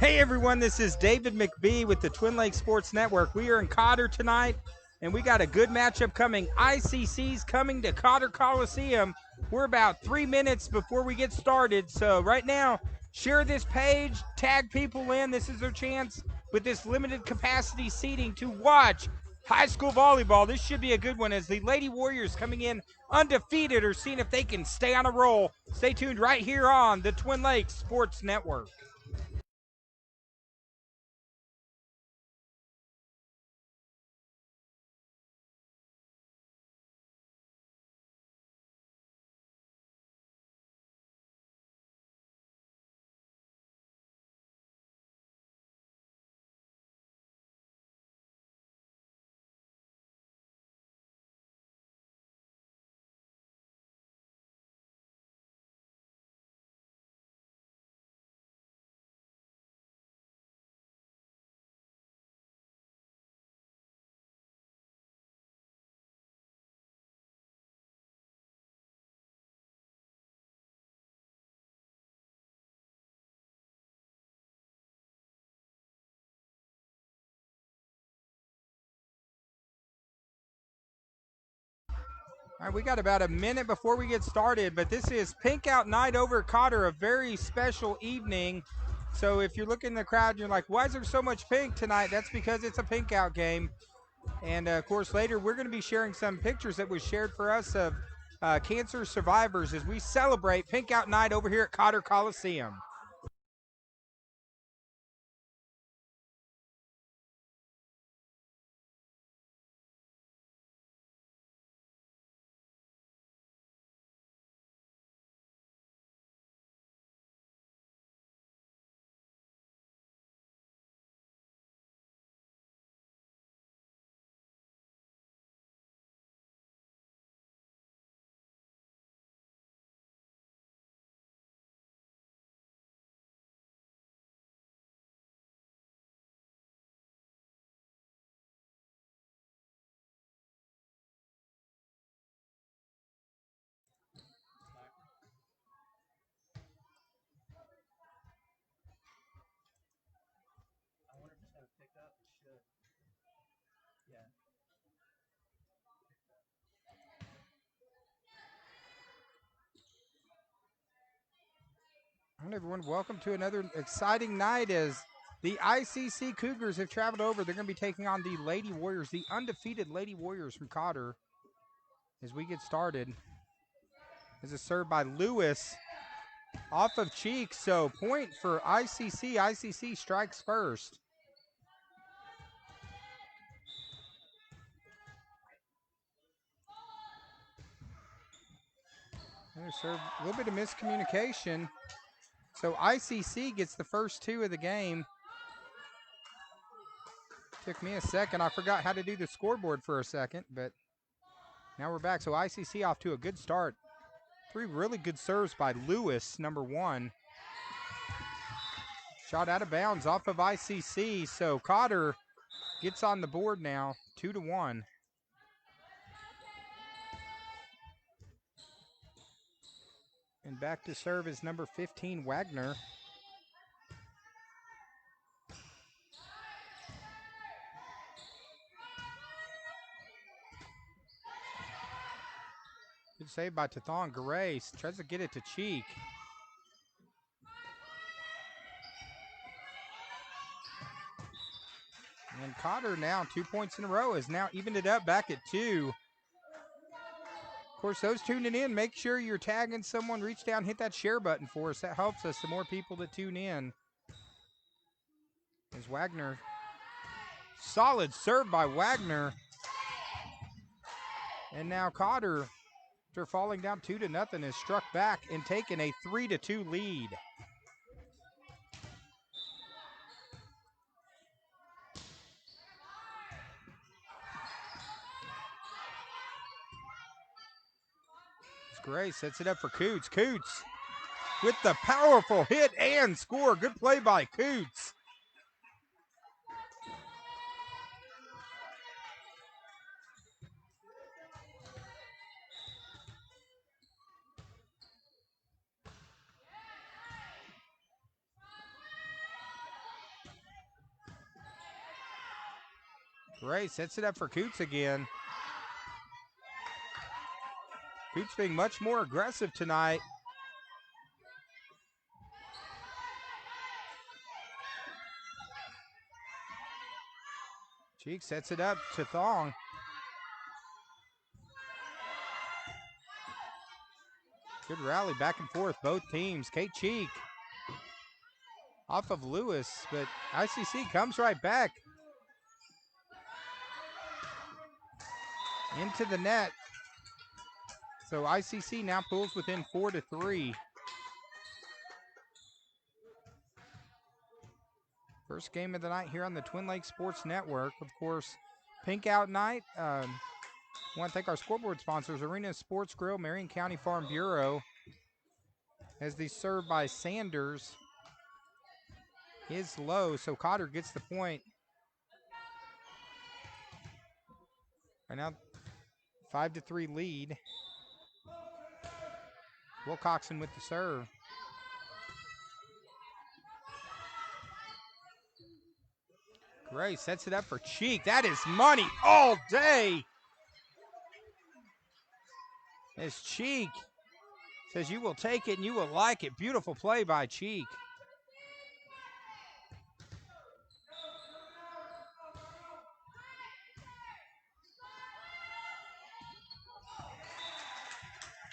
Hey everyone, this is David McBee with the Twin Lakes Sports Network. We are in Cotter tonight, and we got a good matchup coming. ICC's coming to Cotter Coliseum. We're about 3 minutes before we get started, so right now, share this page, tag people in. This is their chance with this limited capacity seating to watch high school volleyball. This should be a good one as the Lady Warriors coming in undefeated are seeing if they can stay on a roll. Stay tuned right here on the Twin Lakes Sports Network. All right, we got about a minute before we get started, but this is Pink Out Night over at Cotter, a very special evening. So if you're looking in the crowd and you're like, why is there so much pink tonight? That's because it's a Pink Out game. And of course, later we're going to be sharing some pictures that was shared for us of cancer survivors as we celebrate Pink Out Night over here at Cotter Coliseum. All right, everyone, welcome to another exciting night as the ICC Cougars have traveled over. They're going to be taking on the Lady Warriors, the undefeated Lady Warriors from Cotter. As we get started, this is served by Lewis off of Cheek, so point for ICC. ICC strikes first. There's a little bit of miscommunication. So ICC gets the first two of the game. Took me a second. I forgot how to do the scoreboard for a second, but now we're back. So ICC off to a good start. Three really good serves by Lewis, number one. Shot out of bounds off of ICC. So Cotter gets on the board now, 2-1. And back to serve is number 15, Wagner. Good save by Tathon Garay. Tries to get it to Cheek. And Cotter now 2 points in a row has now evened it up back at 2. Of course, those tuning in, make sure you're tagging someone. Reach down, hit that share button for us. That helps us. The more people that tune in. As Wagner, solid serve by Wagner. And now Cotter, after falling down 2-0, is struck back and taken a 3-2 lead. Gray sets it up for Coots. Coots with the powerful hit and score. Good play by Coots. Gray sets it up for Coots again. Coots being much more aggressive tonight. Cheek sets it up to Thong. Good rally back and forth, both teams. Kate Cheek off of Lewis, but ICC comes right back into the net. So ICC now pulls within 4-3. First game of the night here on the Twin Lakes Sports Network. Of course, Pink Out Night. I want to thank our scoreboard sponsors, Arena Sports Grill, Marion County Farm Bureau, as they served by Sanders. Is low, so Cotter gets the point. Right now, 5-3 lead. Wilcoxon with the serve. Gray sets it up for Cheek. That is money all day. As Cheek says you will take it and you will like it. Beautiful play by Cheek.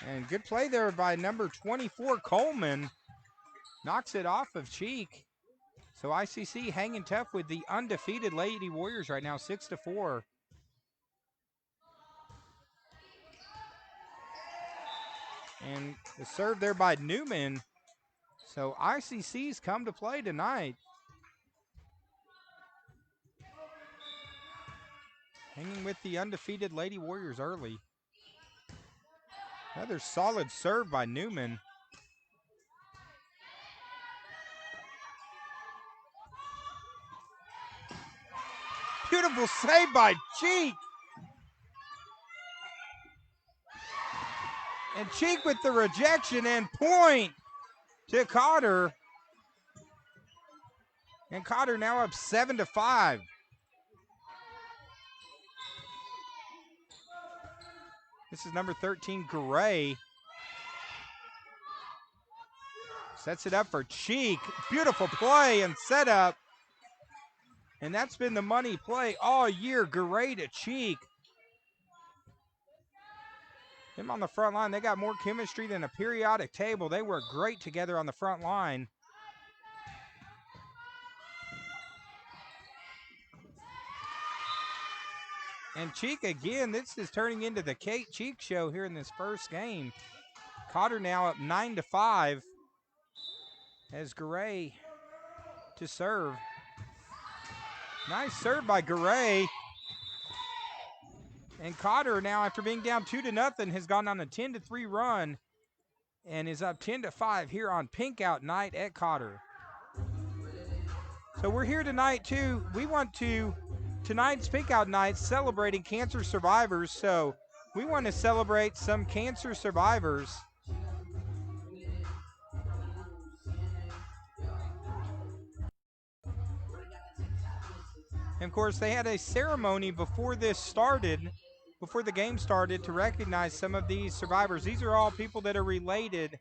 And good play there by number 24, Coleman. Knocks it off of Cheek. So ICC hanging tough with the undefeated Lady Warriors right now, 6-4. And the serve there by Newman. So ICC's come to play tonight. Hanging with the undefeated Lady Warriors early. Another solid serve by Newman. Beautiful save by Cheek. And Cheek with the rejection and point to Cotter. And Cotter now up 7-5. This is number 13, Gray. Sets it up for Cheek. Beautiful play and setup. And that's been the money play all year. Gray to Cheek. Him on the front line, they got more chemistry than a periodic table. They work great together on the front line. And Cheek again, this is turning into the Kate Cheek show here in this first game. Cotter now up 9-5 as Garay to serve. Nice serve by Garay. And Cotter now, after being down 2-0, has gone on a 10-3 run and is up 10-5 here on Pink Out Night at Cotter. So we're here tonight too. We want to, tonight's Pink Out Night, celebrating cancer survivors. So we want to celebrate some cancer survivors. And of course, they had a ceremony before this started, before the game started, to recognize some of these survivors. These are all people that are related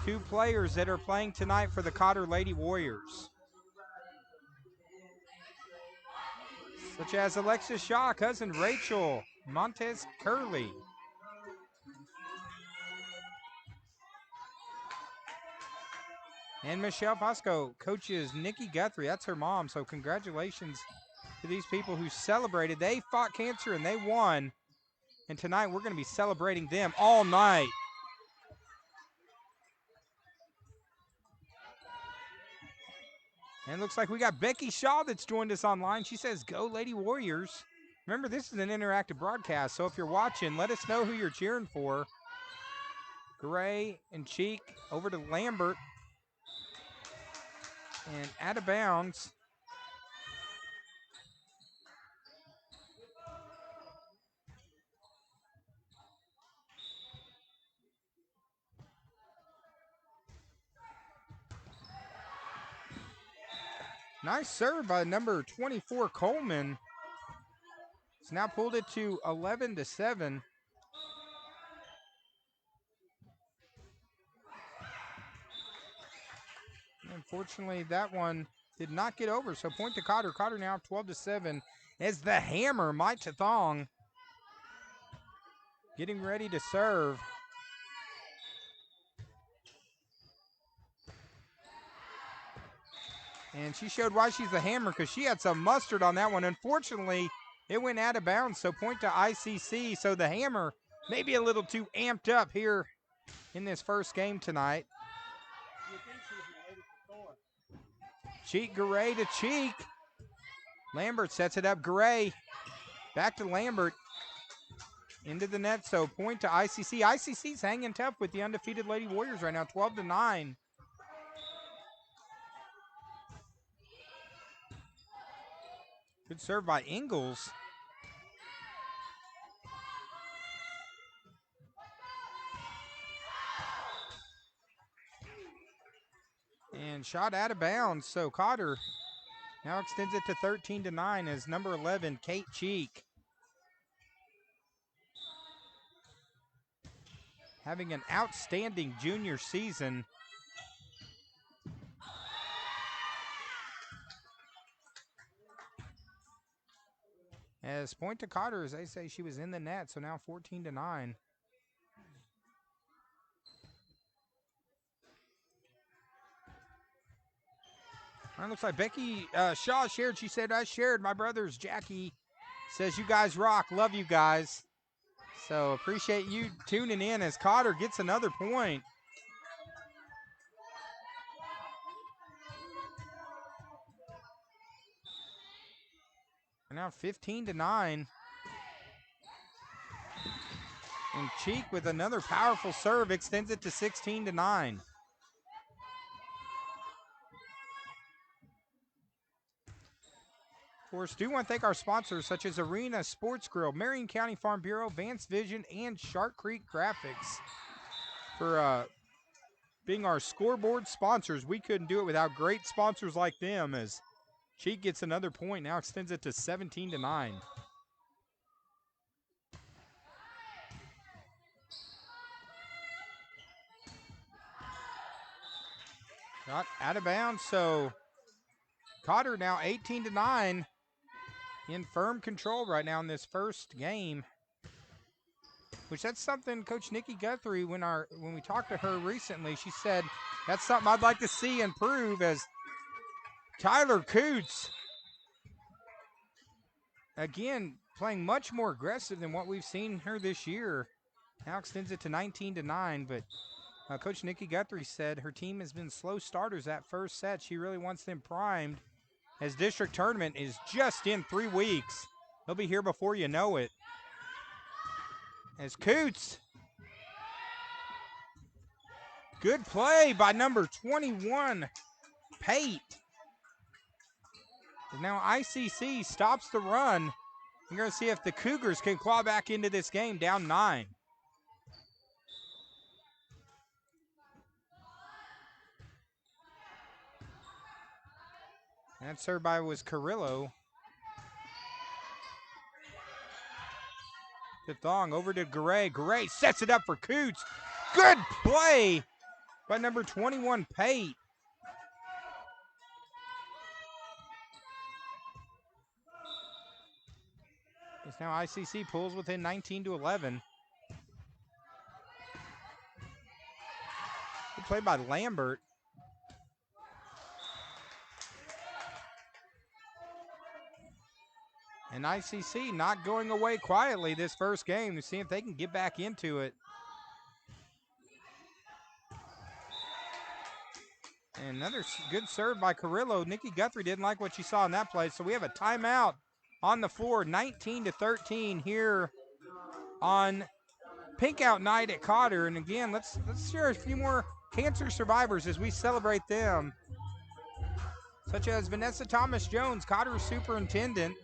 to players that are playing tonight for the Cotter Lady Warriors, such as Alexis Shaw, cousin Rachel, Montez Curley. And Michelle Fosco coaches Nikki Guthrie. That's her mom. So congratulations to these people who celebrated. They fought cancer and they won. And tonight we're going to be celebrating them all night. And looks like we got Becky Shaw that's joined us online. She says, "Go Lady Warriors." Remember, this is an interactive broadcast, so if you're watching, let us know who you're cheering for. Gray and Cheek over to Lambert. And out of bounds. Nice serve by number 24, Coleman. It's now pulled it to 11-7. Unfortunately, that one did not get over, so point to Cotter. Cotter now 12-7 as the hammer, Mike Tathong, getting ready to serve. And she showed why she's the hammer because she had some mustard on that one. Unfortunately, it went out of bounds, so point to ICC. So the hammer maybe a little too amped up here in this first game tonight. Cheek Garay to Cheek. Lambert sets it up. Garay back to Lambert. Into the net, so point to ICC. ICC's hanging tough with the undefeated Lady Warriors right now, 12-9. Good serve by Ingles. And shot out of bounds, so Cotter now extends it to 13-9 as number 11, Kate Cheek, having an outstanding junior season. As point to Cotter, as they say she was in the net, so now 14-9. It looks like Becky Shaw shared. She said, I shared. My brother's Jackie says, you guys rock. Love you guys. So appreciate you tuning in as Cotter gets another point. And now 15-9. And Cheek with another powerful serve extends it to 16-9. Of course, do want to thank our sponsors such as Arena Sports Grill, Marion County Farm Bureau, Vance Vision, and Shark Creek Graphics for being our scoreboard sponsors. We couldn't do it without great sponsors like them, as Cheek gets another point, now extends it to 17-9. Not out of bounds, so Cotter now 18-9 in firm control right now in this first game. Which that's something Coach Nikki Guthrie, when we talked to her recently, she said that's something I'd like to see improve, as Tyler Coots, again, playing much more aggressive than what we've seen her this year. Now extends it to 19-9, but Coach Nikki Guthrie said her team has been slow starters that first set. She really wants them primed, as district tournament is just in 3 weeks. They'll be here before you know it. As Coots, good play by number 21, Pate. Now ICC stops the run. We're going to see if the Cougars can claw back into this game, down 9. That served by was Carrillo. To Thong, over to Garay. Garay sets it up for Coots. Good play by number 21, Pate. It's now ICC pulls within 19-11. Good play by Lambert. And ICC not going away quietly this first game to see if they can get back into it. And another good serve by Carrillo. Nikki Guthrie didn't like what she saw in that play, so we have a timeout on the floor, 19-13 here on Pink Out Night at Cotter. And again, let's share a few more cancer survivors as we celebrate them, such as Vanessa Thomas-Jones, Cotter's superintendent.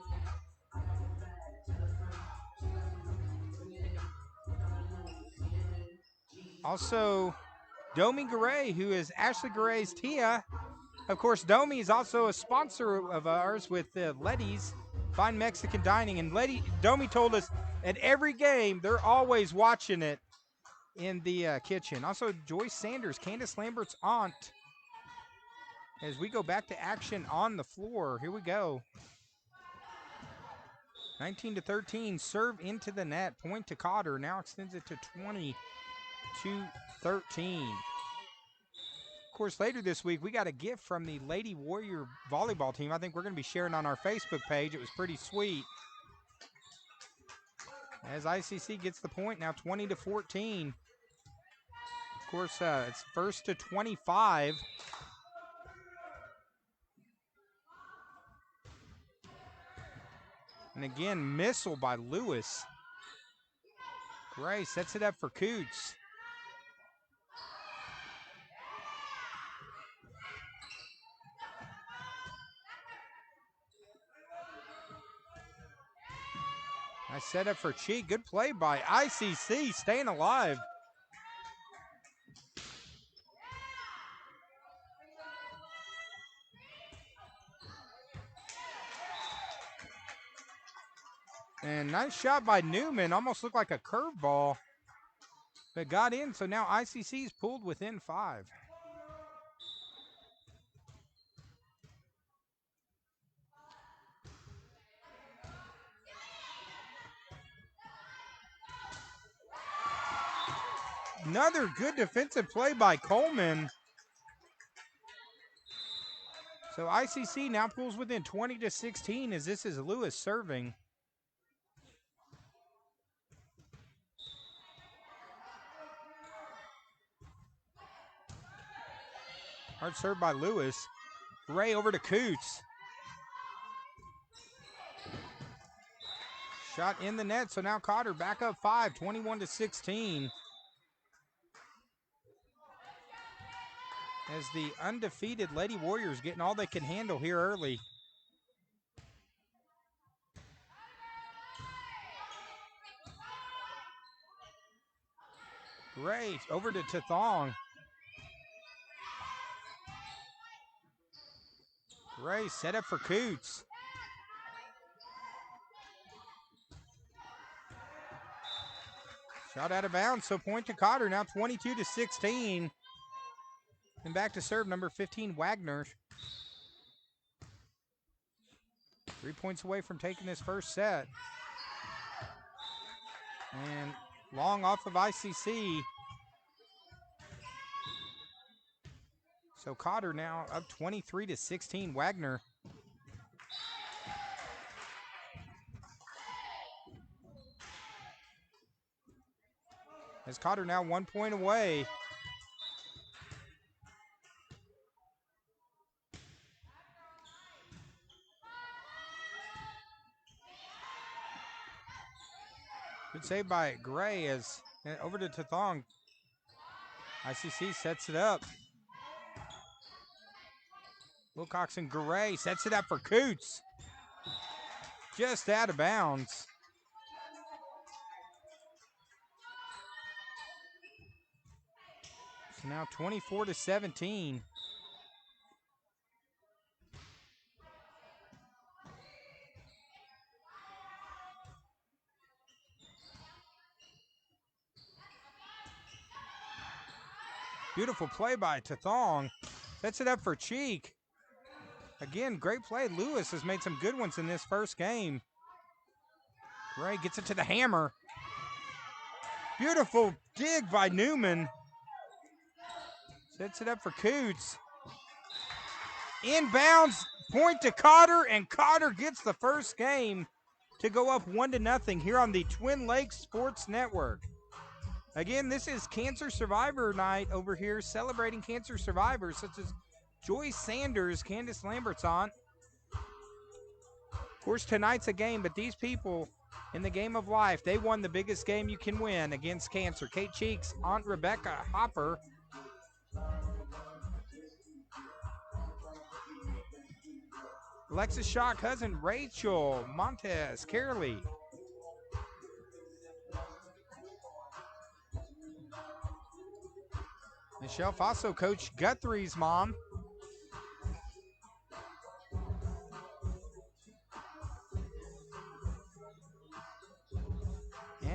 Also, Domi Garay, who is Ashley Garay's Tia. Of course, Domi is also a sponsor of ours with Letty's fine Mexican dining. And Lady Domi told us at every game, they're always watching it in the kitchen. Also, Joyce Sanders, Candace Lambert's aunt, as we go back to action on the floor. Here we go. 19-13, serve into the net, point to Cotter, now extends it to 20-13. Of course, later this week, we got a gift from the Lady Warrior volleyball team. I think we're going to be sharing on our Facebook page. It was pretty sweet. As ICC gets the point, now 20-14. Of course, it's first to 25. And again, missile by Lewis. Gray sets it up for Coots. Nice setup for Cheek. Good play by ICC, staying alive. And nice shot by Newman. Almost looked like a curveball, but got in. So now ICC's pulled within 5. Another good defensive play by Coleman. So ICC now pulls within 20-16 as this is Lewis serving. Hard serve by Lewis. Ray over to Coots. Shot in the net, so now Cotter back up 5, 21-16. As the undefeated Lady Warriors getting all they can handle here early. Great, over to Tathong. Ray set up for Coots. Shot out of bounds, so point to Cotter, now 22-16. And back to serve, number 15, Wagner. 3 points away from taking this first set. And long off of ICC. So Cotter now up 23-16. Wagner. As Cotter now 1 point away. Good save by Gray as over to Tathong. ICC sets it up. Wilcox and Gray sets it up for Coots. Just out of bounds. So now 24-17. Beautiful play by Tathong. Sets it up for Cheek. Again, great play. Lewis has made some good ones in this first game. Gray gets it to the hammer. Beautiful dig by Newman. Sets it up for Coots. Inbounds, point to Cotter, and Cotter gets the first game to go up 1-0 here on the Twin Lakes Sports Network. Again, this is Cancer Survivor Night over here, celebrating cancer survivors such as Joyce Sanders, Candace Lambert's aunt. Of course, tonight's a game, but these people in the game of life, they won the biggest game you can win against cancer. Kate Cheeks, Aunt Rebecca Hopper. Alexis Shaw, cousin Rachel Montez, Carolee. Michelle Faso, Coach Guthrie's mom.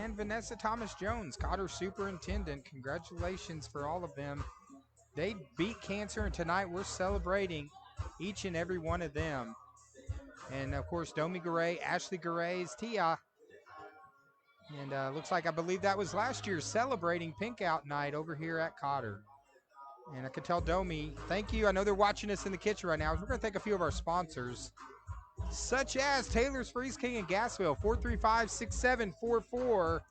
and Vanessa Thomas-Jones, Cotter Superintendent. Congratulations for all of them. They beat cancer, and tonight we're celebrating each and every one of them. And, of course, Domi Garay, Ashley Garay's Tia. And looks like I believe that was last year's celebrating Pink Out Night over here at Cotter. And I could tell Domi, thank you. I know they're watching us in the kitchen right now. We're going to thank a few of our sponsors, such as Taylor's Freeze King in Gassville, 435-6744.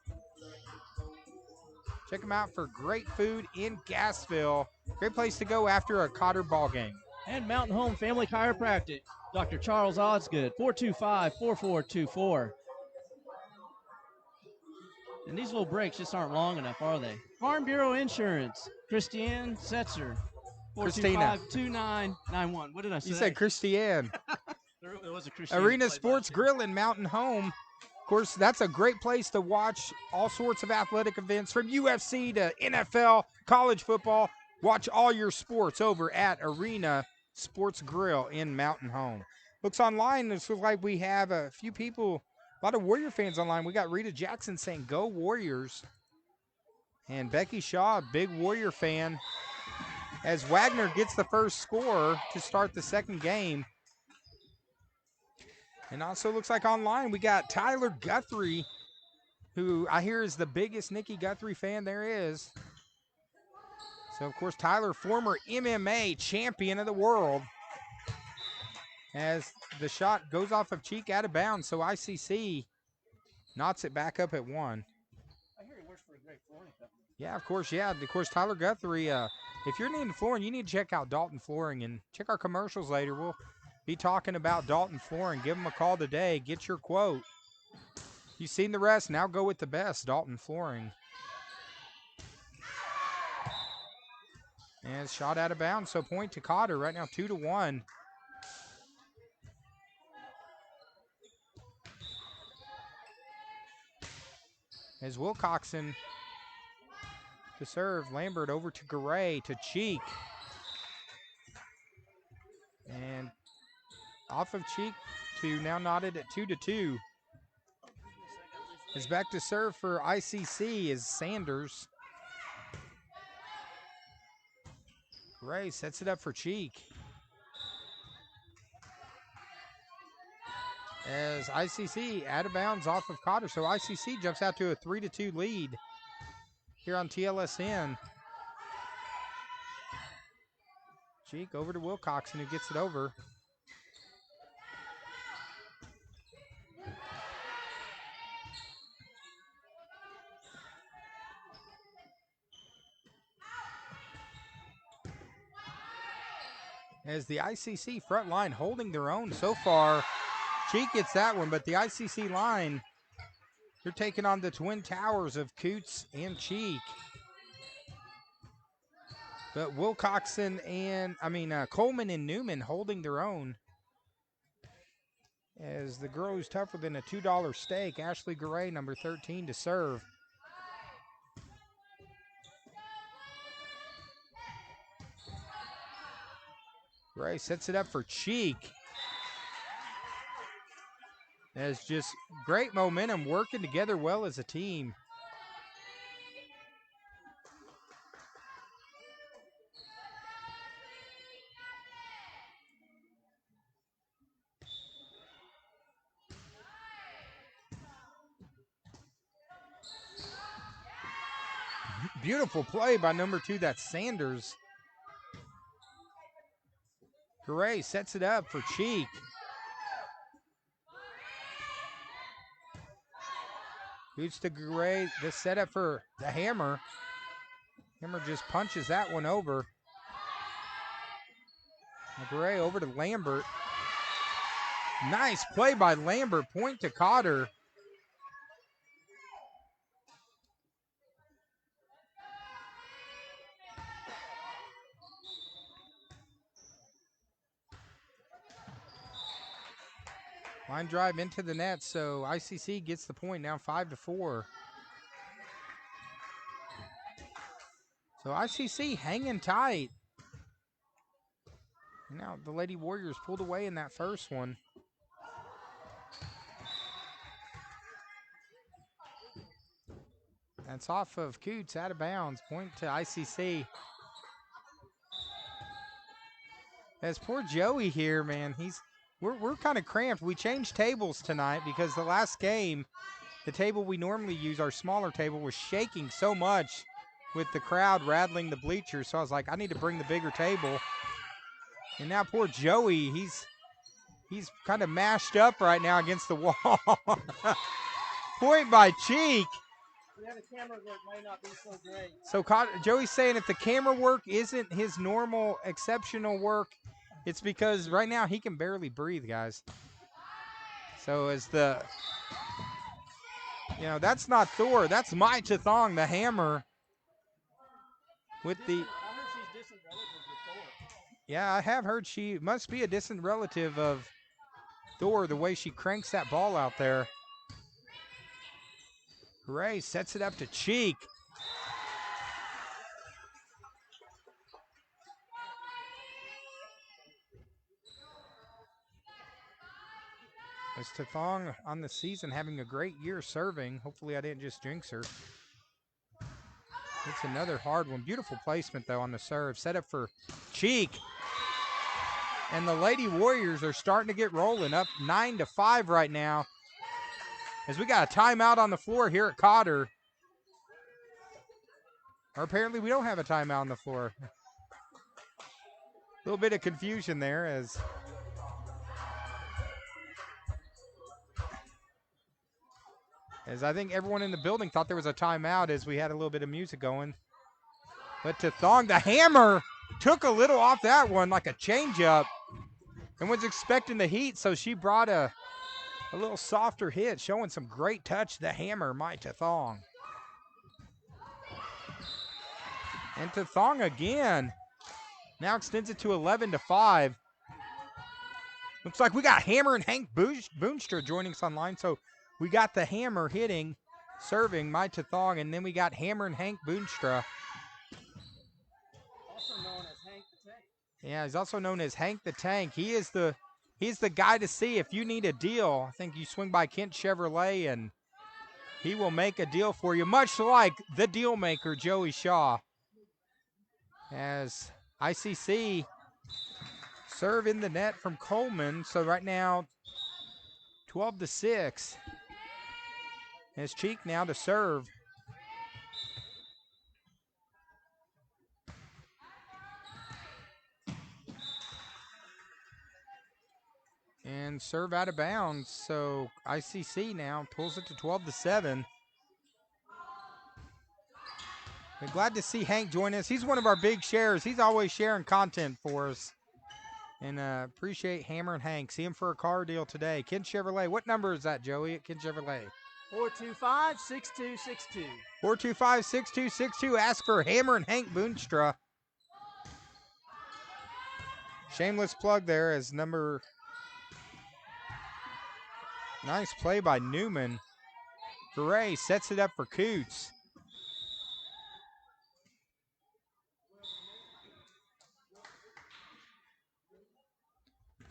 Check them out for great food in Gassville. Great place to go after a Cotter ball game. And Mountain Home Family Chiropractic, Dr. Charles Osgood, 425-4424. And these little breaks just aren't long enough, are they? Farm Bureau Insurance, Christiane Setzer, 425-2991. What did I say? You said Christiane. There was a Christiane. Arena Sports Grill in Mountain Home. Of course, that's a great place to watch all sorts of athletic events from UFC to NFL, college football. Watch all your sports over at Arena Sports Grill in Mountain Home. Looks online, this looks like we have a few people, a lot of Warrior fans online. We got Rita Jackson saying, "Go Warriors." And Becky Shaw, a big Warrior fan, as Wagner gets the first score to start the second game. And also looks like online we got Tyler Guthrie, who I hear is the biggest Nikki Guthrie fan there is. So, of course, Tyler, former MMA champion of the world, as the shot goes off of cheek out of bounds. So ICC knots it back up at 1. I hear he works for a great flooring company. Yeah, of course, yeah. Of course, Tyler Guthrie, if you're needing flooring, you need to check out Dalton Flooring and check our commercials later. We'll be talking about Dalton Flooring. Give them a call today. Get your quote. You've seen the rest. Now go with the best, Dalton Flooring. And shot out of bounds, so point to Cotter right now, 2-1. As Wilcoxon to serve, Lambert over to Garay, to Cheek. And off of Cheek to now knotted at 2-2. Is back to serve for ICC is Sanders. Ray sets it up for Cheek. As ICC out of bounds off of Cotter. So ICC jumps out to a 3-2 lead here on TLSN. Cheek over to Wilcoxon, who gets it over. As the ICC front line holding their own so far. Cheek gets that one, but the ICC line, they're taking on the twin towers of Coots and Cheek. But Wilcoxon and, Coleman and Newman holding their own. As the girl who's tougher than a $2 steak, Ashley Garay, number 13, to serve. Garay sets it up for Cheek. As just great momentum, working together well as a team. Beautiful play by number 2, that's Sanders. Garay sets it up for Cheek. Boots to Garay, the setup for the Hammer. Hammer just punches that one over. Garay over to Lambert. Nice play by Lambert, point to Cotter. Line drive into the net, so ICC gets the point now, 5-4. So ICC hanging tight. Now the Lady Warriors pulled away in that first one. That's off of Coots, out of bounds. Point to ICC. As poor Joey here, man, we're kind of cramped. We changed tables tonight because the last game, the table we normally use, our smaller table, was shaking so much with the crowd rattling the bleachers. So I was like, I need to bring the bigger table. And now poor Joey, he's kind of mashed up right now against the wall. Point by Cheek. Yeah, the camera work might not be so great. So Joey's saying if the camera work isn't his normal exceptional work, it's because right now he can barely breathe, guys. So as that's not Thor, that's Mai Chathong, the hammer. With the, I heard she's distant relatives with Thor. yeah, I have heard she must be a distant relative of Thor, the way she cranks that ball out there. Ray sets it up to Cheek. As Chathong on the season having a great year serving. Hopefully I didn't just jinx her. It's another hard one. Beautiful placement, though, on the serve. Set up for Cheek. And the Lady Warriors are starting to get rolling, up 9-5 right now. As we got a timeout on the floor here at Cotter. Or apparently we don't have a timeout on the floor. A little bit of confusion there as I think everyone in the building thought there was a timeout as we had a little bit of music going. But Chathong, the hammer, took a little off that one like a changeup and was expecting the heat, so she brought a little softer hit, showing some great touch. The hammer, Mai Chathong. And Chathong again. Now extends it to 11-5. Looks like we got Hammer and Hank Boonstra joining us online. So we got the hammer hitting, serving Mai Chathong, and then we got Hammer and Hank Boonstra. Also known as Hank the Tank. Yeah, he's also known as Hank the Tank. He's the guy to see if you need a deal. I think you swing by Kent Chevrolet and he will make a deal for you, much like the deal maker, Joey Shaw. As ICC serve in the net from Coleman. So right now, 12-6. As Cheek now to serve. And serve out of bounds. So ICC now pulls it to 12-7. We're glad to see Hank join us. He's one of our big sharers. He's always sharing content for us. And appreciate Hammer and Hank. See him for a car deal today. Ken Chevrolet. What number is that, Joey, at Ken Chevrolet? 425-6262. 425-6262. Ask for Hammer and Hank Boonstra. Shameless plug there as number. Nice play by Newman. Gray sets it up for Coots.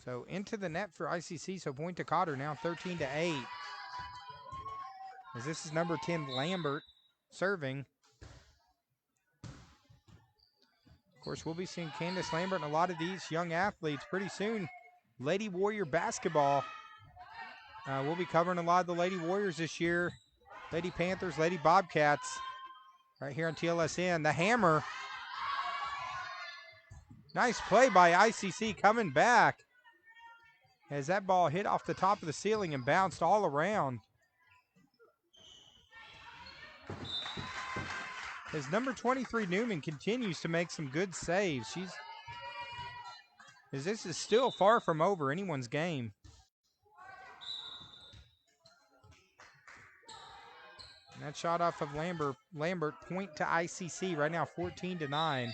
So into the net for ICC, so point to Cotter now, 13-8. As this is number 10, Lambert, serving. Of course, we'll be seeing Candace Lambert and a lot of these young athletes pretty soon. Lady Warrior basketball. We'll be covering a lot of the Lady Warriors this year. Lady Panthers, Lady Bobcats, right here on TLSN. The hammer. Nice play by ICC coming back. As that ball hit off the top of the ceiling and bounced all around. As number 23 Newman continues to make some good saves. This is still far from over anyone's game. And that shot off of Lambert, point to ICC right now, 14-9.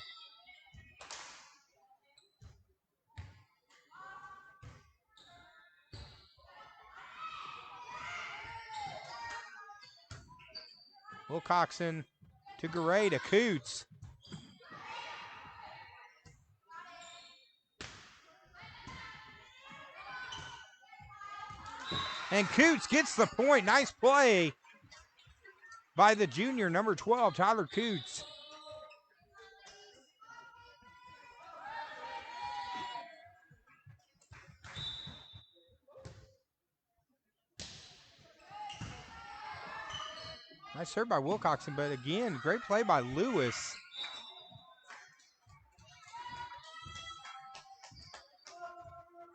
Wilcoxon to Garay to Coots. And Coots gets the point. Nice play by the junior, number 12, Tyler Coots. Nice serve by Wilcoxon, but again, great play by Lewis.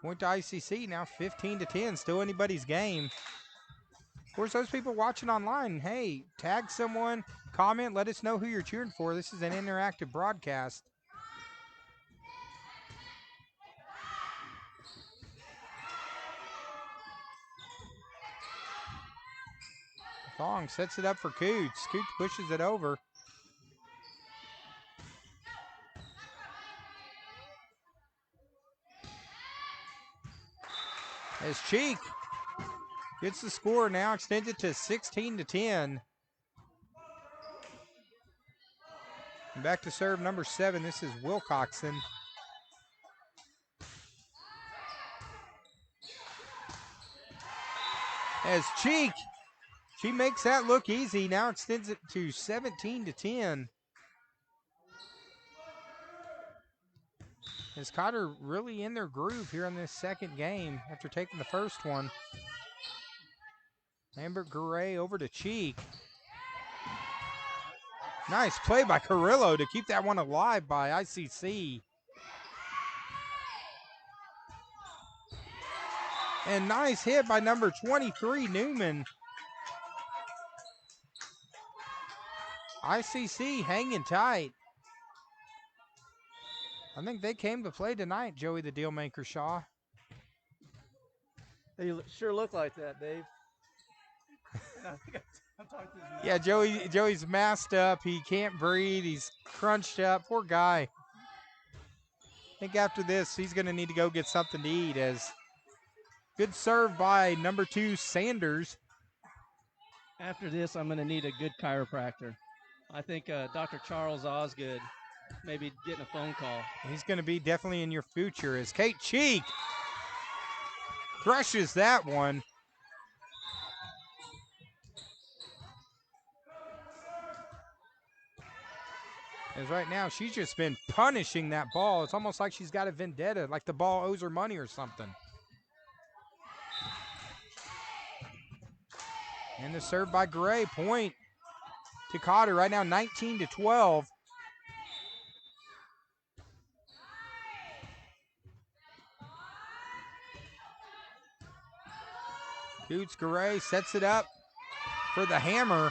Point to ICC now, 15-10, still anybody's game. Of course, those people watching online, hey, tag someone, comment, let us know who you're cheering for. This is an interactive broadcast. Thong sets it up for Coots. Coots pushes it over. As Cheek gets the score now, extends it to 16-10. And back to serve number 7. This is Wilcoxon. As Cheek, she makes that look easy. Now extends it to 17-10. Is Cotter really in their groove here in this second game after taking the first one? Lambert Garay over to Cheek. Nice play by Carrillo to keep that one alive by ICC. And nice hit by number 23, Newman. ICC hanging tight. I think they came to play tonight, Joey the Dealmaker Shaw. They sure look like that, Dave. I'm talking to Yeah, Joey's masked up. He can't breathe. He's crunched up. Poor guy. I think after this, he's going to need to go get something to eat. As good serve by number 2, Sanders. After this, I'm going to need a good chiropractor. I think Dr. Charles Osgood maybe getting a phone call. He's going to be definitely in your future as Kate Cheek crushes that one. As right now, she's just been punishing that ball. It's almost like she's got a vendetta, like the ball owes her money or something. And the serve by Gray, point to Cotter right now, 19-12. Coots Garay sets it up for the hammer.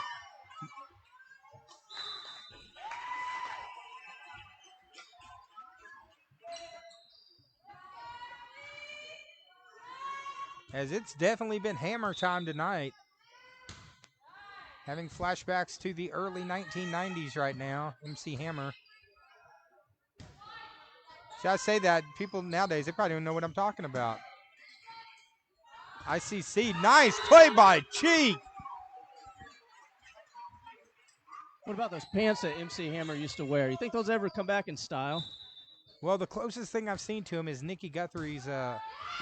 As it's definitely been hammer time tonight. Having flashbacks to the early 1990s right now, MC Hammer. See, I say that, people nowadays, they probably don't know what I'm talking about. ICC, nice play by Cheek. What about those pants that MC Hammer used to wear? You think those ever come back in style? Well, the closest thing I've seen to him is Nikki Guthrie's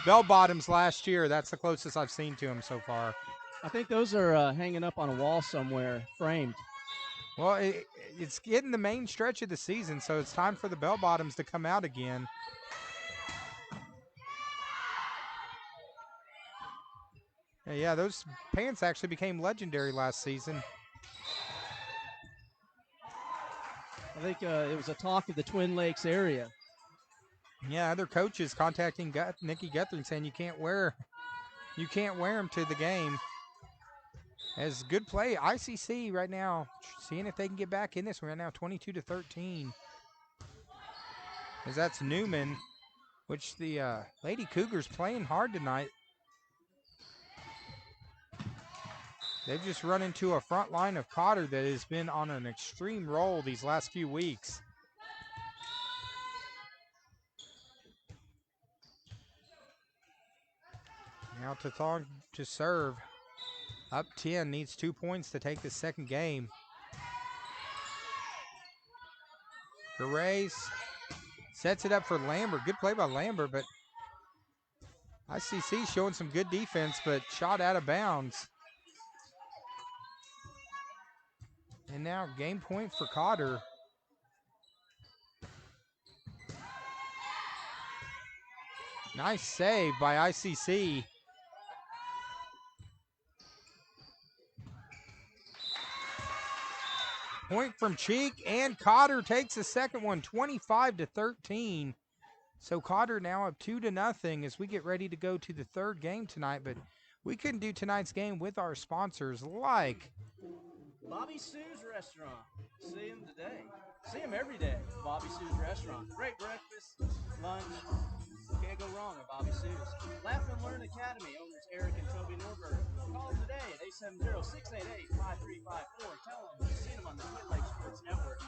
bell bottoms last year. That's the closest I've seen to him so far. I think those are hanging up on a wall somewhere, framed. Well, it's getting the main stretch of the season, so it's time for the bell bottoms to come out again. Yeah, those pants actually became legendary last season. I think it was a talk of the Twin Lakes area. Yeah, other coaches contacting Nikki Guthrie and saying you can't wear them to the game. As good play, ICC right now, seeing if they can get back in this one right now, 22-13. As that's Newman, which the Lady Cougars playing hard tonight. They've just run into a front line of Cotter that has been on an extreme roll these last few weeks. Now to Thong to serve. Up 10, needs 2 points to take the second game. Garay sets it up for Lambert. Good play by Lambert, but ICC showing some good defense, but shot out of bounds. And now game point for Cotter. Nice save by ICC. Point from Cheek, and Cotter takes the second one, 25-13. So Cotter now up 2-0 as we get ready to go to the third game tonight. But we couldn't do tonight's game with our sponsors like Bobby Sue's Restaurant. See him today. See him every day. Bobby Sue's Restaurant. Great breakfast, lunch. Can't go wrong at Bobby Sue's. Laugh and Learn Academy. Owners Eric and Toby Norberg. Call them today at 870-688-5354. Tell them you've seen them on the Twin Lakes Sports Network.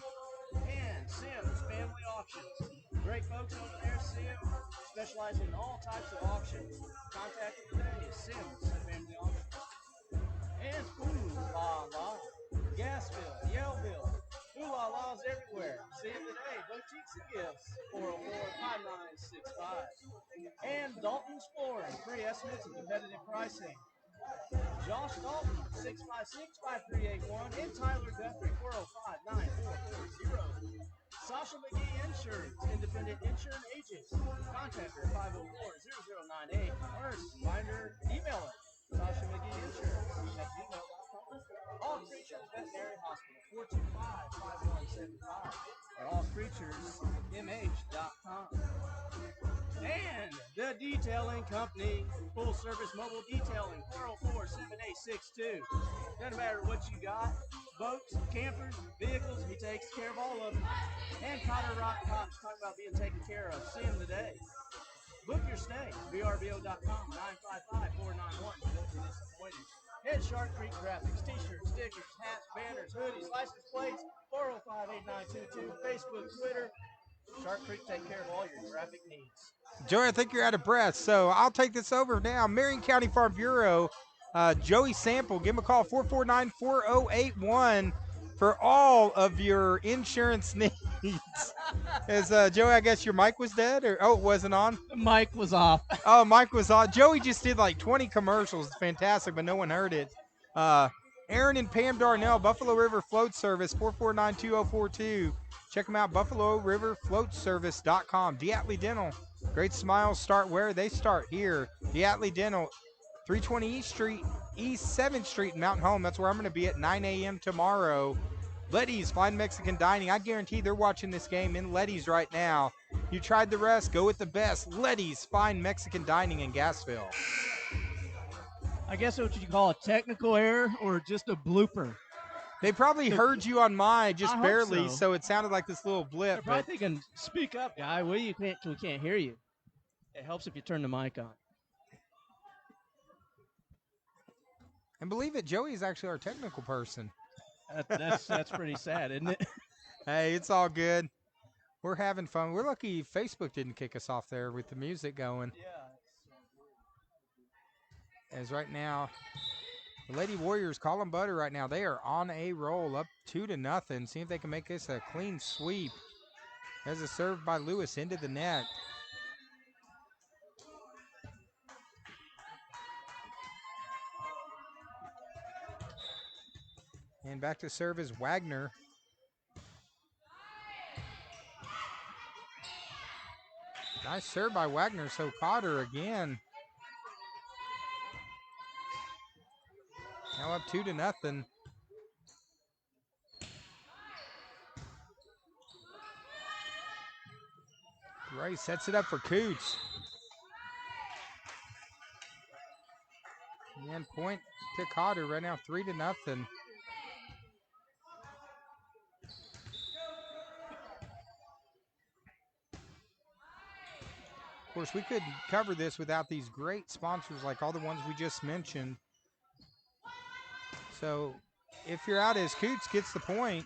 And Sims Family Auctions. Great folks over there, Sims, specializing in all types of auctions. Contact them today at Sims Family Auctions. And Ooh La La. Gasville, Yellville, Ooh La La's everywhere. See them today. Boutiques and Gifts, 404-5965. And Dalton's Flooring, free estimates and competitive pricing. Josh Dalton, 656-5381, and Tyler Guthrie, 405-9440. Sasha McGee Insurance, independent insurance agents. Contact her 504-0098. Or find her, email her, Sasha McGee Insurance at gmail.com. All Creatures Veterinary Hospital, 425-5175. Or allcreaturesmh.com. And the Detailing Company, full service mobile detailing, 404-7862. Doesn't matter what you got, boats, campers, vehicles, he takes care of all of them. And Cotter Rock Cops talking about being taken care of. See him today. Book your stay, vrbo.com, 955-491. Don't be disappointed. Head Shark Creek Graphics, t-shirts, stickers, hats, banners, hoodies, license plates, 405-8922, Facebook, Twitter. Shark Creek take care of all your graphic needs. Joey, I think you're out of breath, so I'll take this over now. Marion County Farm Bureau, Joey Sample, give him a call, 449-4081 for all of your insurance needs. As Joey, I guess your mic was dead, or it wasn't on? The mic was off. Oh, mic was on. Joey just did like 20 commercials. It's fantastic, but no one heard it. Aaron and Pam Darnell, Buffalo River Float Service, 449-2042. Check them out, BuffaloRiverFloatService.com. Diatley Dental, great smiles start where they start here. Diatley Dental, 320 East 7th Street in Mountain Home. That's where I'm going to be at 9 a.m. tomorrow. Letty's Fine Mexican Dining. I guarantee they're watching this game in Letty's right now. You tried the rest, go with the best. Letty's Fine Mexican Dining in Gassville. I guess what you call a technical error or just a blooper. They probably heard you on mine just I barely, hope so. so it sounded like this little blip. They're probably thinking, speak up, guy. We can't hear you. It helps if you turn the mic on. And believe it, Joey is actually our technical person. That's pretty sad, isn't it? Hey, it's all good. We're having fun. We're lucky Facebook didn't kick us off there with the music going. Yeah. As right now, the Lady Warriors, Colin Butter right now, they are on a roll, up 2-0. See if they can make this a clean sweep. As a serve by Lewis into the net. And back to serve is Wagner. Nice serve by Wagner, so Cotter again. Now up 2-0. Ray sets it up for Coots. And point to Cotter right now, 3-0. Of course, we couldn't cover this without these great sponsors like all the ones we just mentioned. So if you're out, as Coots gets the point.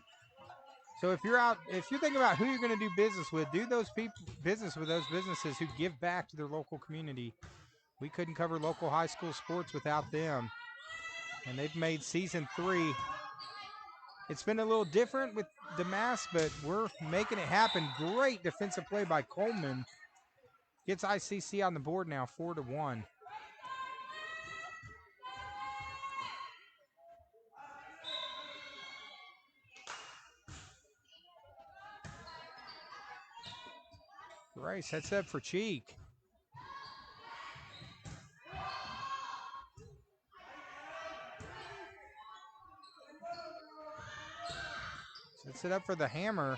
So if you're out, if you're thinking about who you're going to do business with, do those people business with those businesses who give back to their local community. We couldn't cover local high school sports without them. And they've made season 3. It's been a little different with the mass, but we're making it happen. Great defensive play by Coleman. Gets ICC on the board now, 4-1. Gray sets up for Cheek. Sets it up for the hammer.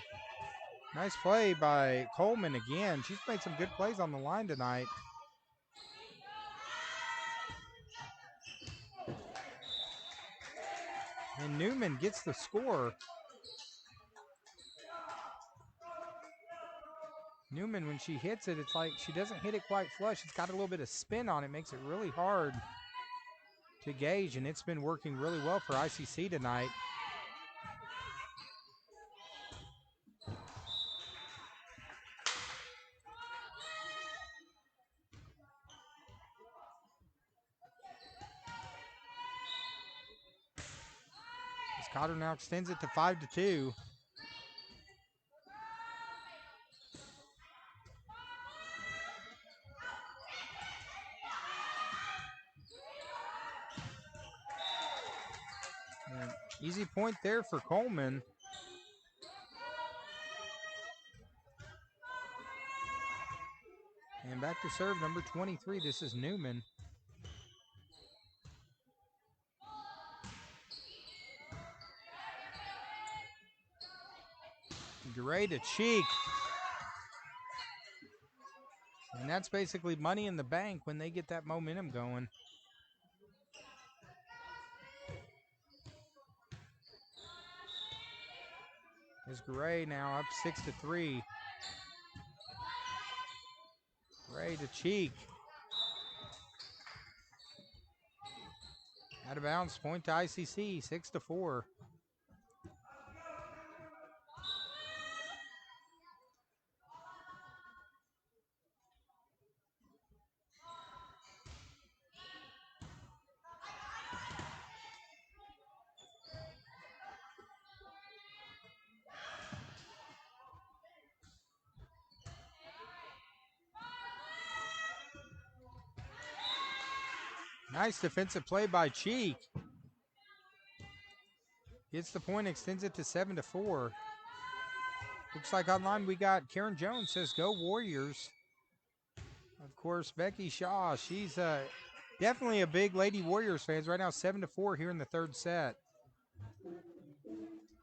Nice play by Coleman again. She's made some good plays on the line tonight. And Newman gets the score. Newman, when she hits it, it's like she doesn't hit it quite flush. It's got a little bit of spin on it. Makes it really hard to gauge, and it's been working really well for ICC tonight. As Cotter now extends it to 5-2. And easy point there for Coleman. And back to serve number 23. This is Newman. Gray to Cheek. And that's basically money in the bank when they get that momentum going. Is Gray now up 6-3. Gray to Cheek. Out of bounds, point to ICC, 6-4. Nice defensive play by Cheek. Gets the point, extends it to 7-4. Looks like online we got Karen Jones says, "Go Warriors." Of course, Becky Shaw, she's definitely a big Lady Warriors fan. Right now, 7-4 here in the third set.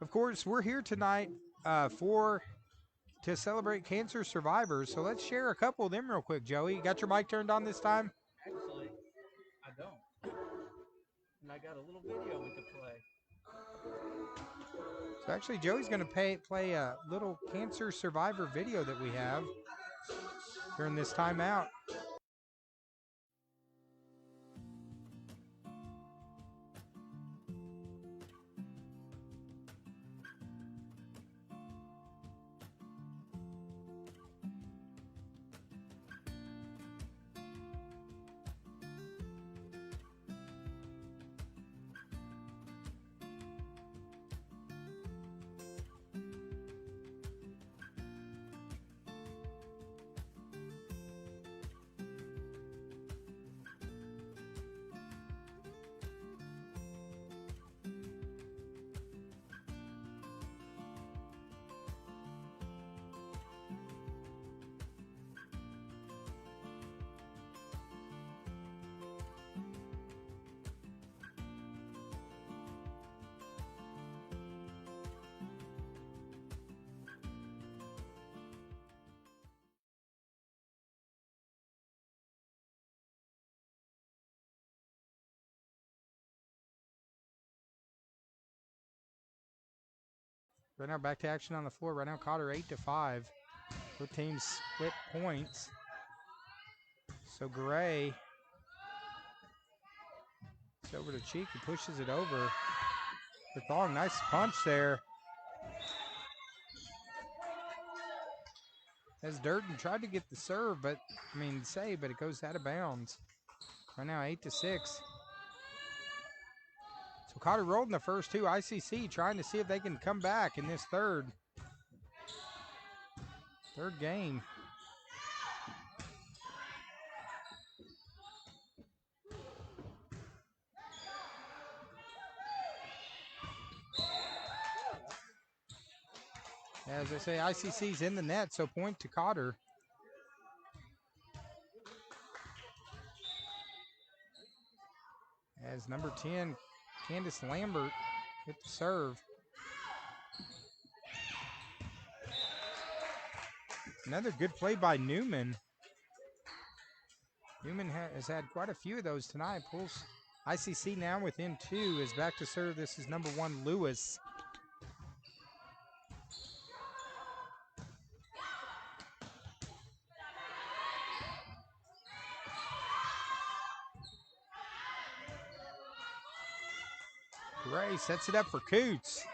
Of course, we're here tonight to celebrate cancer survivors. So let's share a couple of them real quick, Joey. You got your mic turned on this time? Actually, I don't. And I got a little video we could play. So actually, Joey's going to play a little cancer survivor video that we have during this timeout. Right now, back to action on the floor. Right now, Cotter 8-5. Both teams split points. So Gray, it's over to Cheek. He pushes it over. The Thong, nice punch there. As Durden tried to get the serve, but save, but it goes out of bounds. Right now, 8-6. So Cotter rolled in the first two. ICC trying to see if they can come back in this third game. As I say, ICC's in the net, so point to Cotter. as number 10, Candace Lambert, hit the serve. Another good play by Newman. Newman has had quite a few of those tonight. Pulls ICC now within 2. Is back to serve. This is number 1, Lewis. Gray sets it up for Coots.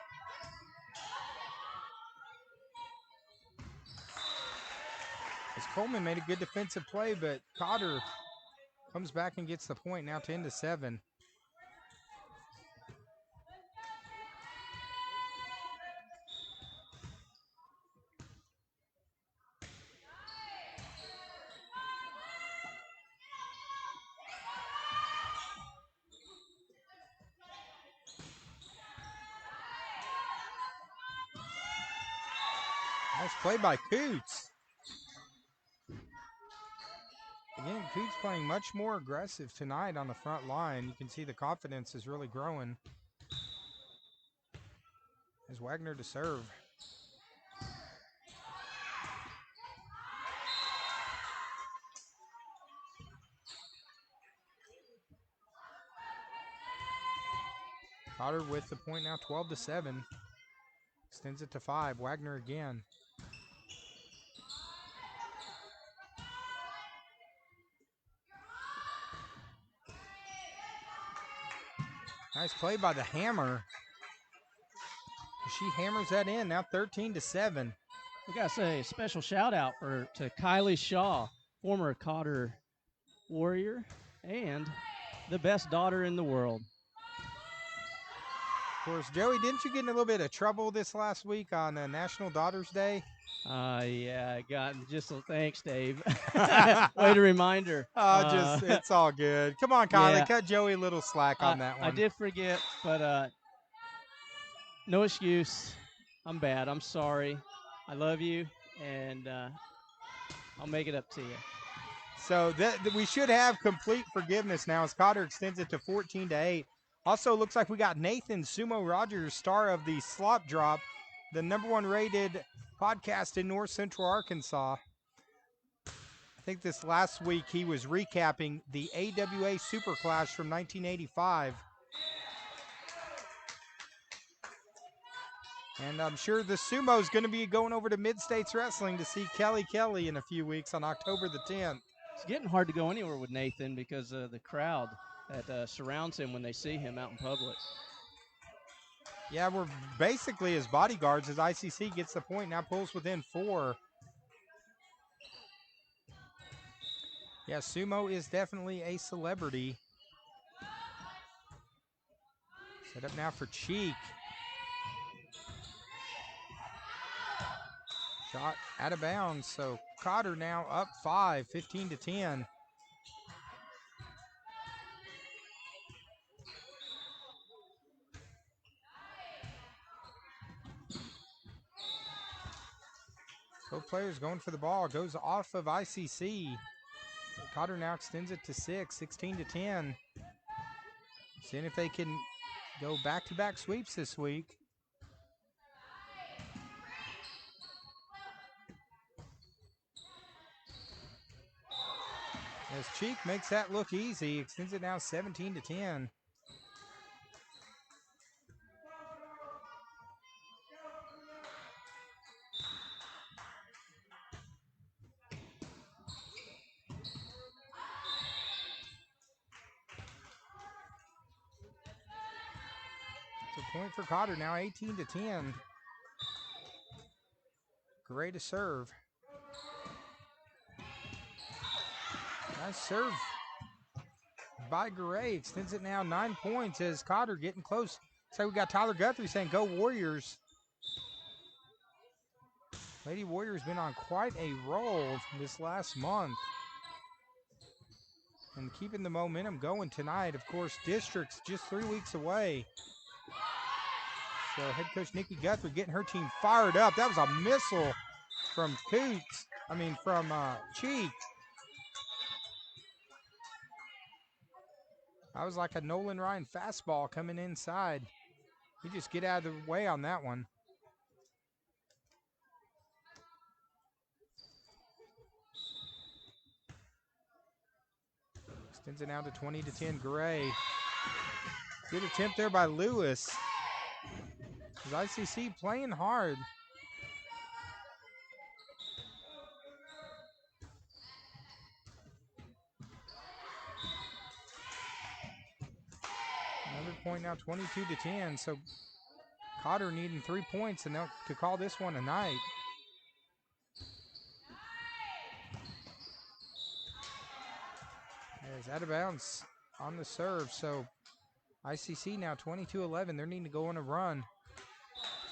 As Coleman made a good defensive play, but Cotter comes back and gets the point, now 10-7. Nice play by Coots. Again, Coots playing much more aggressive tonight on the front line. You can see the confidence is really growing. As Wagner to serve. Cotter with the point now, 12-7. Extends it to 5. Wagner again. Nice play by the Hammer. She hammers that in, now 13-7. We got to say a special shout out to Kylie Shaw, former Cotter Warrior and the best daughter in the world. Of course, Joey, didn't you get in a little bit of trouble this last week on National Daughters Day? Yeah, I got just thanks, Dave. Way to remind her. It's all good. Come on, Kylie, yeah. cut Joey a little slack on that one. I did forget, but no excuse. I'm bad. I'm sorry. I love you, and I'll make it up to you. So we should have complete forgiveness now as Cotter extends it to 14-8. Also, looks like we got Nathan Sumo Rogers, star of the Slop Drop, the #1 rated podcast in North Central Arkansas. I think this last week he was recapping the AWA Super Clash from 1985. And I'm sure the Sumo's going to be going over to Mid-States Wrestling to see Kelly Kelly in a few weeks on October the 10th. It's getting hard to go anywhere with Nathan because of the crowd that surrounds him when they see him out in public. Yeah, we're basically his bodyguards as ICC gets the point, now pulls within 4. Yeah, Sumo is definitely a celebrity. Set up now for Cheek. Shot out of bounds, so Cotter now up 5, 15-10. Both players going for the ball. Goes off of ICC. Cotter now extends it to 6, 16-10. Seeing if they can go back-to-back sweeps this week. As Cheek makes that look easy, extends it now 17-10. So point for Cotter now 18-10. Gray to serve. Nice serve by Gray. Extends it now 9 points as Cotter getting close. So we got Tyler Guthrie saying, go Warriors. Lady Warriors been on quite a roll this last month. And keeping the momentum going tonight. Of course, district's just 3 weeks away. So head coach Nikki Guthrie getting her team fired up. That was a missile from Cheek. I was like a Nolan Ryan fastball coming inside. You just get out of the way on that one. Extends it now to 20-10 Gray. Good attempt there by Lewis. ICC playing hard. Another point now, 22-10. So Cotter needing 3 points and to call this one a night. As out of bounds on the serve. So ICC now 22-11. They're needing to go on a run.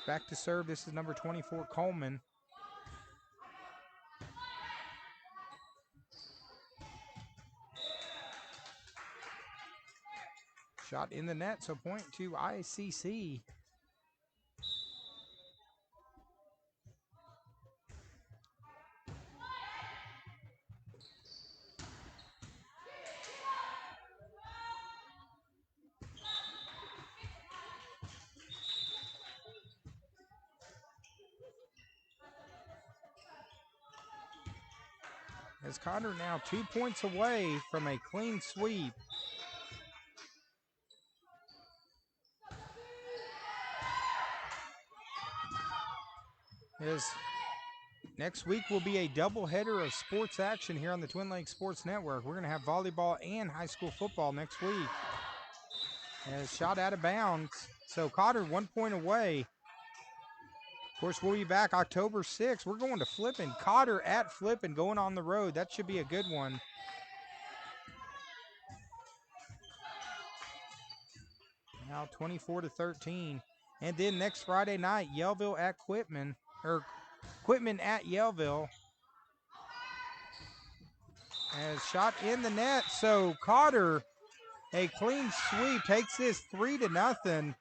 Back to serve. This is number 24, Coleman. Shot in the net, so point to ICC. As Cotter now 2 points away from a clean sweep. As next week will be a doubleheader of sports action here on the Twin Lakes Sports Network. We're going to have volleyball and high school football next week. As shot out of bounds. So Cotter 1 point away. Of course, we'll be back October 6th. We're going to Flippin. Cotter at Flippin, going on the road. That should be a good one. Now 24-13. And then next Friday night, Yellville at Quitman, or Quitman at Yellville. As shot in the net, so Cotter, a clean sweep, takes this 3-0.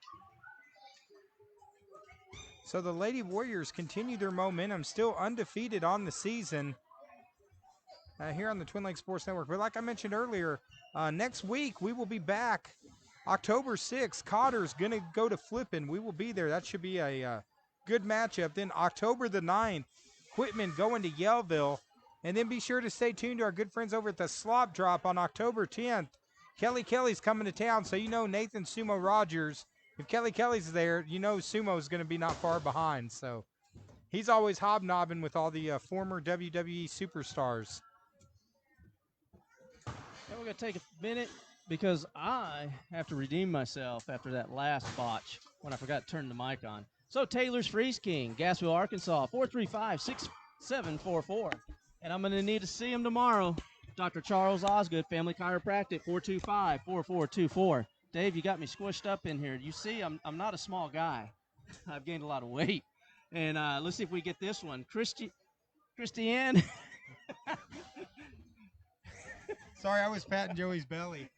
So the Lady Warriors continue their momentum, still undefeated on the season here on the Twin Lakes Sports Network. But like I mentioned earlier, next week we will be back October 6th. Cotter's going to go to Flippin. We will be there. That should be a good matchup. Then October the 9th, Quitman going to Yellville. And then be sure to stay tuned to our good friends over at the Slop Drop on October 10th. Kelly's coming to town, so you know Nathan Sumo Rogers. If Kelly's there, you know Sumo's going to be not far behind. So he's always hobnobbing with all the former WWE superstars. And we're going to take a minute because I have to redeem myself after that last botch when I forgot to turn the mic on. So Taylor's Freeze King, Gassville, Arkansas, 435-6744. And I'm going to need to see him tomorrow. Dr. Charles Osgood, Family Chiropractic, 425-4424. Dave, you got me squished up in here. You see, I'm not a small guy. I've gained a lot of weight. And let's see if we get this one. Christiane. Sorry, I was patting Joey's belly.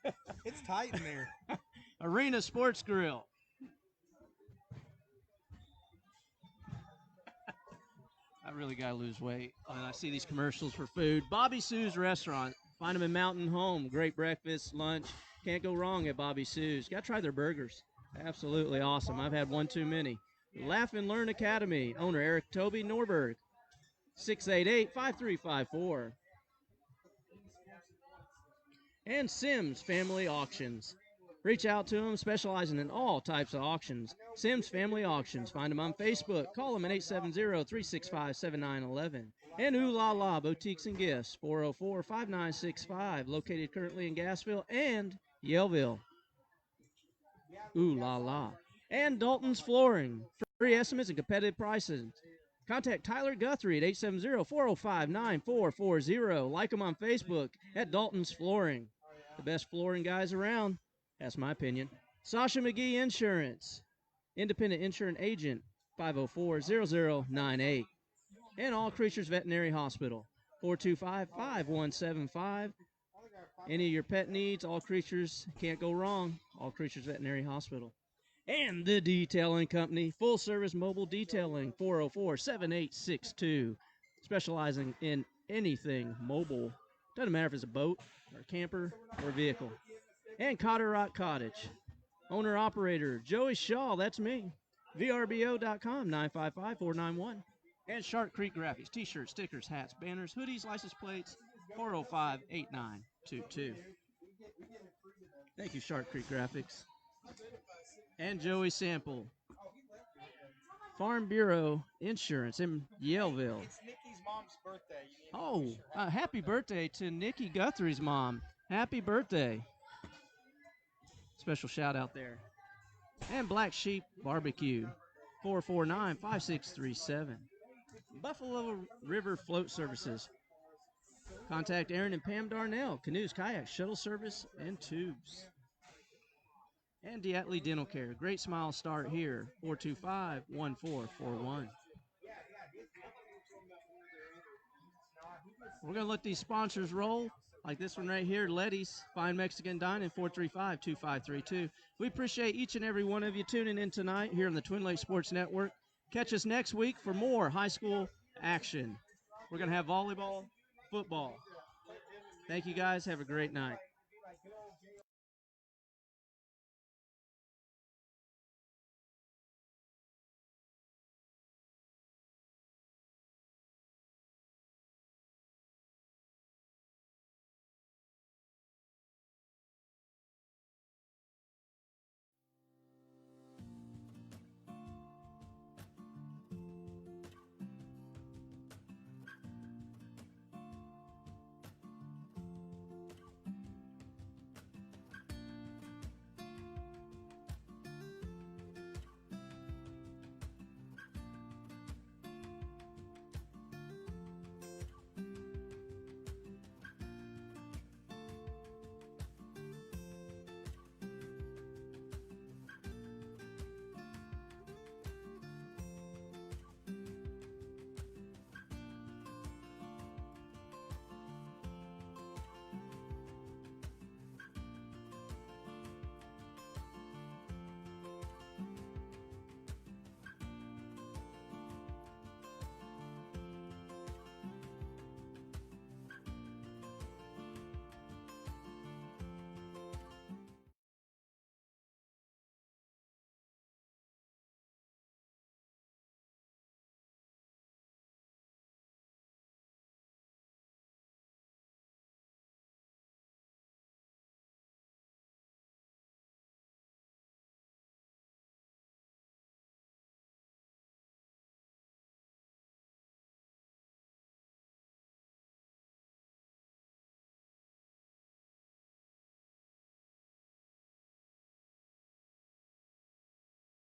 It's tight in there. Arena Sports Grill. I really got to lose weight. And I see these commercials for food. Bobby Sue's Restaurant. Find them in Mountain Home. Great breakfast, lunch. Can't go wrong at Bobby Sue's. Got to try their burgers. Absolutely awesome. I've had one too many. Laugh and Learn Academy. Owner Eric Toby Norberg. 688-5354. And Sims Family Auctions. Reach out to them, specializing in all types of auctions. Sims Family Auctions. Find them on Facebook. Call them at 870-365-7911. And Ooh La La Boutiques and Gifts, 404-5965. Located currently in Gassville and Yellville. Ooh La La. And Dalton's Flooring. Free estimates and competitive prices. Contact Tyler Guthrie at 870-405-9440. Like them on Facebook at Dalton's Flooring. The best flooring guys around. That's my opinion. Sasha McGee Insurance. Independent insurance agent, 504-0098. And All Creatures Veterinary Hospital, 425-5175. Any of your pet needs, All Creatures can't go wrong. All Creatures Veterinary Hospital. And the Detailing Company, full service mobile detailing, 404-7862. Specializing in anything mobile. Doesn't matter if it's a boat or a camper or a vehicle. And Cotter Rock Cottage. Owner-operator Joey Shaw, that's me. VRBO.com, 955-491. And Shark Creek Graphics, t-shirts, stickers, hats, banners, hoodies, license plates, 405-8922. Thank you, Shark Creek Graphics. And Joey Sample. Farm Bureau Insurance in Yaleville. It's Nikki's mom's birthday. Oh, happy birthday to Nikki Guthrie's mom. Happy birthday. Special shout out there. And Black Sheep Barbecue, 449-5637. Buffalo River Float Services. Contact Aaron and Pam Darnell, canoes, kayaks, shuttle service, and tubes. And Diatley Dental Care. Great smile start here, 425-1441. We're going to let these sponsors roll, like this one right here, Letty's Fine Mexican Dining, 435-2532. We appreciate each and every one of you tuning in tonight here on the Twin Lakes Sports Network. Catch us next week for more high school action. We're going to have volleyball, football. Thank you, guys. Have a great night.